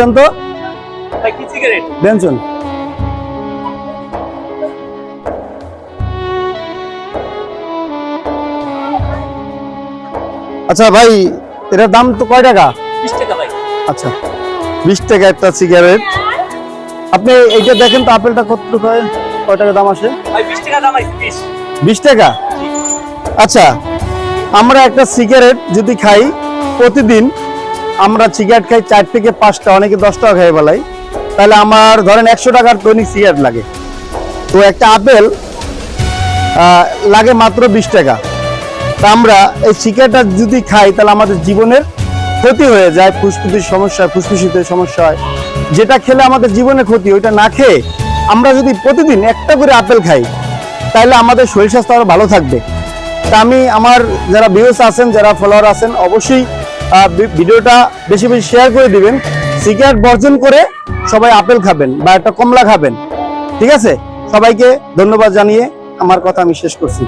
দেন তো ভাই কি সিগারেট দেনছুন। আচ্ছা ভাই, এটার দাম তো কয় টাকা? 20 টাকা ভাই। আচ্ছা 20 টাকা একটা সিগারেট। আপনি এইটা দেখেন তো আপেলটা কত হয়, কয় টাকা দাম আসে? ভাই 20 টাকা দাম আছে 20 টাকা। আচ্ছা, আমরা একটা সিগারেট যদি খাই, প্রতিদিন আমরা সিগারেট খাই 4 থেকে 5টা, অনেকে 10 টাকা খাই বেলাই, তাহলে আমার ধরেন 100 টাকার দৈনিক সিগারেট লাগে। তো একটা আপেল লাগে মাত্র 20 টাকা। তা আমরা এই সিগারেটটা যদি খাই তাহলে আমাদের জীবনের ক্ষতি হয়ে যায়, ফুসফুসের সমস্যা, ফুসফুসিতে সমস্যা হয়, যেটা খেলে আমাদের জীবনে ক্ষতি। ওইটা না খেয়ে আমরা যদি প্রতিদিন একটা করে আপেল খাই তাহলে আমাদের শরীর স্বাস্থ্য আরো ভালো থাকবে। তা আমি আমার যারা ভিউয়ার্স আছেন, যারা ফলোয়ার আছেন, অবশ্যই ভিডিওটা বেশি বেশি শেয়ার করে দিবেন। সিগারেট বর্জন করে সবাই আপেল খাবেন বা একটা কমলা খাবেন। ঠিক আছে, সবাইকে ধন্যবাদ জানিয়ে আমার কথা আমি শেষ করছি।